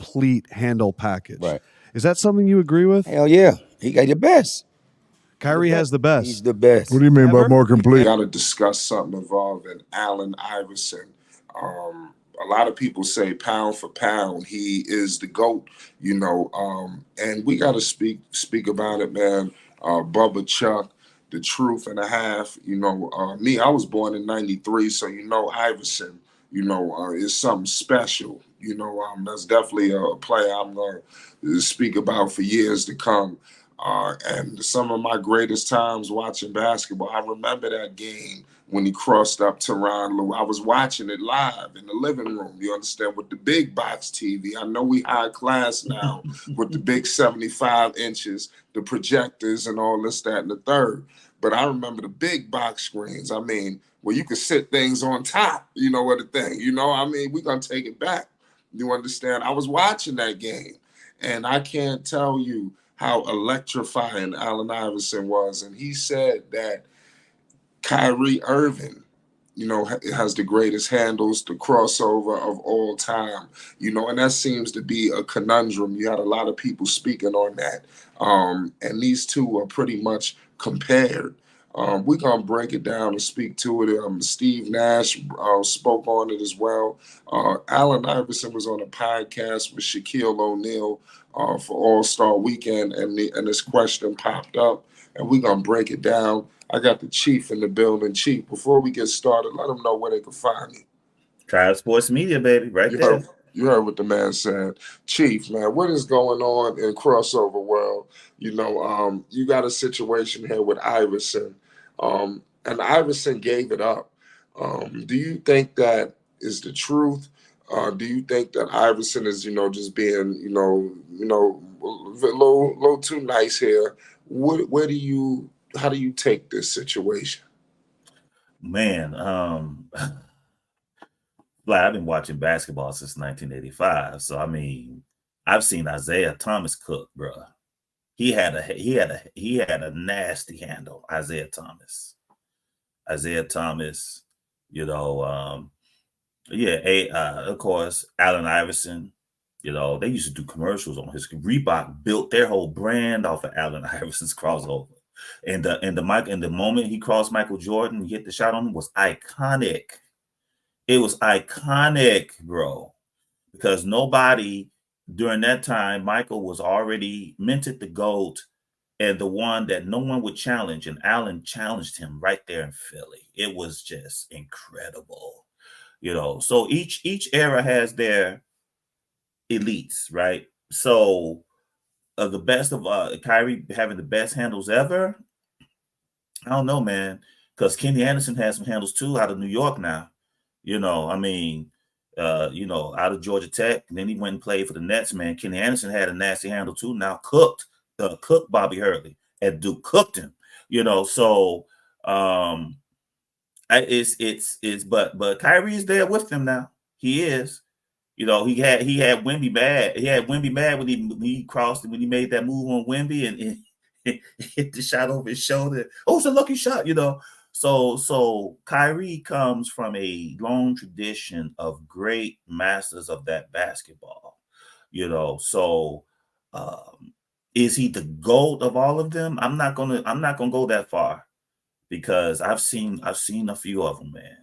complete handle package. Right. Is that something you agree with? Hell yeah. He got the best. Kyrie has the best. He's the best. What do you mean by Ever? more complete? Got to discuss something involving Allen Iverson. A lot of people say pound for pound, he is the GOAT, and we got to speak about it, man. Bubba Chuck, the truth and a half. Me, I was born in '93, so Iverson, is something special. That's definitely a player I'm going to speak about for years to come. And some of my greatest times watching basketball, I remember that game when he crossed up to Ron Lou. I was watching it live in the living room, you understand, with the big box TV. I know we high class now with the big 75 inches, the projectors and all this, that, and the third. But I remember the big box screens. I mean, where you could sit things on top, what the thing, we're going to take it back. You understand? I was watching that game, and I can't tell you how electrifying Allen Iverson was. And he said that Kyrie Irving, has the greatest handles, the crossover of all time, and that seems to be a conundrum. You had a lot of people speaking on that. And these two are pretty much compared. We're going to break it down and speak to it. Steve Nash spoke on it as well. Allen Iverson was on a podcast with Shaquille O'Neal for All-Star Weekend, and this question popped up, and we're going to break it down. I got the Chief in the building. Chief, before we get started, let them know where they can find me. Tribe Sports Media, baby, right there. You heard what the man said. Chief, man, what is going on in crossover world? You got a situation here with Iverson, and Iverson gave it up. Do you think that is the truth? Do you think that Iverson is, just being, a little too nice here? How do you take this situation? Man, I've been watching basketball since 1985. So I mean, I've seen Isaiah Thomas cook, bro. He had a nasty handle, Isaiah Thomas. Of course, Allen Iverson. They used to do commercials on his. Reebok built their whole brand off of Allen Iverson's crossover. And the moment he crossed Michael Jordan, he hit the shot on him, was iconic. It was iconic, bro, because nobody during that time, Michael was already minted the GOAT and the one that no one would challenge. And Allen challenged him right there in Philly. It was just incredible, So each era has their elites, right? So the best of Kyrie having the best handles ever, I don't know, man, because Kenny Anderson has some handles too out of New York now. Out of Georgia Tech, and then he went and played for the Nets, man. Kenny Anderson had a nasty handle too. Now cooked Bobby Hurley at Duke, cooked him, but Kyrie is there with them now. He is. He had Wemby mad. He had Wemby mad when he crossed and when he made that move on Wemby and hit the shot over his shoulder. Oh, it's a lucky shot, So Kyrie comes from a long tradition of great masters of that basketball, So is he the GOAT of all of them? I'm not gonna go that far because I've seen a few of them, man.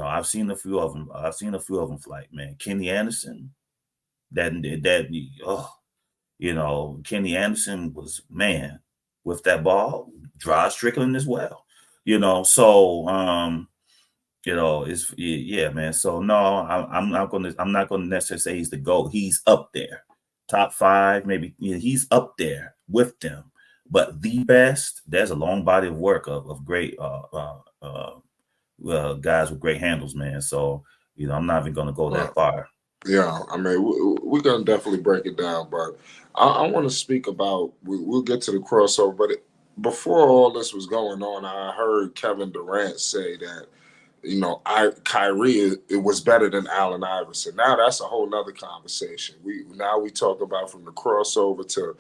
I've seen a few of them flight, man. Kenny Anderson, Kenny Anderson was, man, with that ball, Rod Strickland as well. It's man. So no, I'm not gonna necessarily say he's the GOAT. He's up there, top 5, maybe. He's up there with them. But the best, there's a long body of work of great guys with great handles, man. So I'm not even gonna go that far. Yeah, I mean, we're gonna definitely break it down, but I want to speak about. We'll get to the crossover, but before all this was going on, I heard Kevin Durant say that Kyrie, it was better than Allen Iverson. Now that's a whole nother conversation. We talk about from the crossover to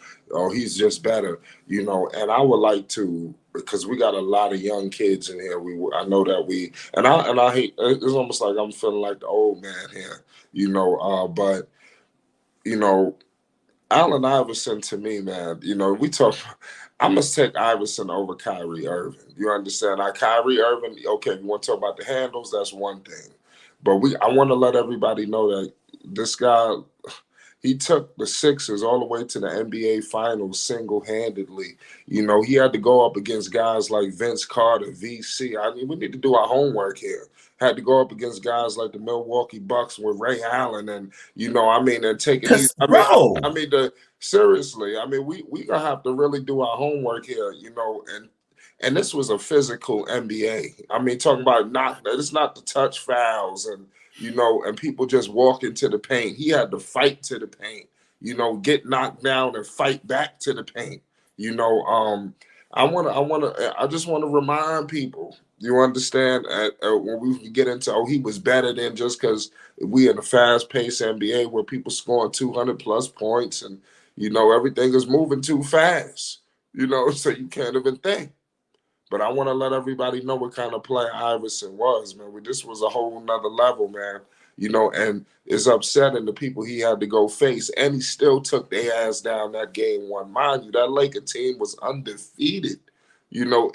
he's just better, And I would like to, because we got a lot of young kids in here. I know that I hate. It's almost like I'm feeling like the old man here, But you know, Allen Iverson to me, man, we talk. I must take Iverson over Kyrie Irving. You understand? Kyrie Irving, okay, you want to talk about the handles, that's one thing. But I want to let everybody know that this guy, he took the Sixers all the way to the NBA Finals single-handedly. He had to go up against guys like Vince Carter, VC. I mean, we need to do our homework here. Had to go up against guys like the Milwaukee Bucks with Ray Allen, and and take it easy. Cause bro, Seriously, we gonna have to really do our homework here, and this was a physical NBA. Talking about it's not the touch fouls and people just walk into the paint. He had to fight to the paint, get knocked down and fight back to the paint. I just want to remind people, you understand, when we get into, he was better than just because we in a fast-paced NBA where people scoring 200 plus points and everything is moving too fast, so you can't even think. But I want to let everybody know what kind of player Iverson was, man. This was a whole nother level, man. And it's upsetting the people he had to go face, and he still took their ass down that game one. Mind you, that Laker team was undefeated.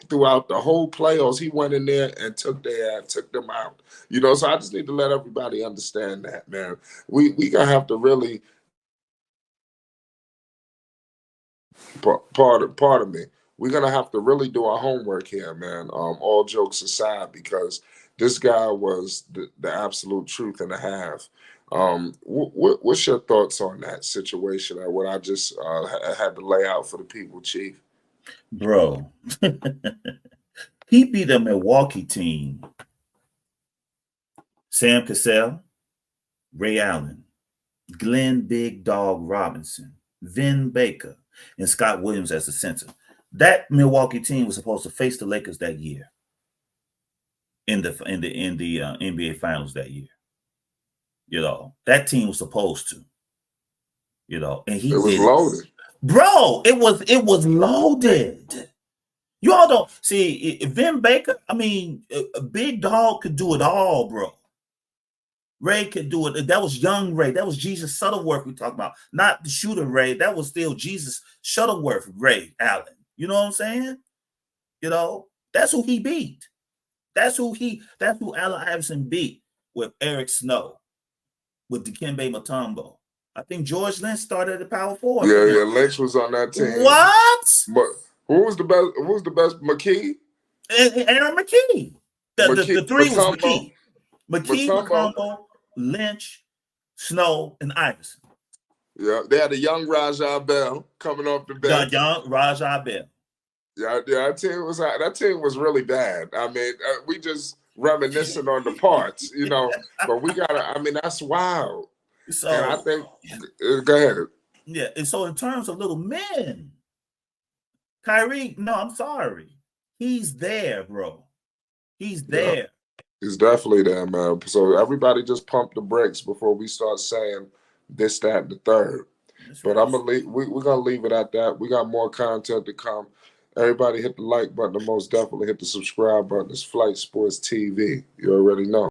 Throughout the whole playoffs, he went in there and took them out. So I just need to let everybody understand that, man. We gonna have to really, pardon me. We're gonna have to really do our homework here, man. All jokes aside, because this guy was the absolute truth and a half. What's your thoughts on that situation? What I just had to lay out for the people, Chief? Bro, he beat a Milwaukee team. Sam Cassell, Ray Allen, Glenn Big Dog Robinson, Vin Baker, and Scott Williams as the center. That Milwaukee team was supposed to face the Lakers that year in the NBA Finals that year. That team was supposed to. And he it was loaded. Bro, it was loaded. You all don't see Vin Baker. A big dog could do it all, bro. Ray could do it. That was young Ray. That was Jesus Shuttleworth we talk about, not the shooter Ray. That was still Jesus Shuttleworth Ray Allen. You know what I'm saying? That's who he beat. That's who Allen Iverson beat with Eric Snow, with Dikembe Mutombo. I think George Lynch started at the power forward. Yeah, Lynch was on that team. What? But who was the best? Who was the best? McKee? Aaron McKee. The three was McKee. Mutombo, Lynch, Snow, and Iverson. Yeah, they had a young Rajah Bell coming off the bench. The young Rajah Bell. Yeah, that team was really bad. We just reminiscing on the parts, but we gotta. That's wild. So, and I think, go ahead. Yeah, and so in terms of little men, Kyrie, no, I'm sorry, he's there, bro. He's there. Yeah, he's definitely there, man. So everybody just pump the brakes before we start saying this, that, and the third. That's but right. We're gonna leave it at that. We got more content to come. Everybody hit the like button. Most definitely hit the subscribe button. It's Flight Sports TV. You already know.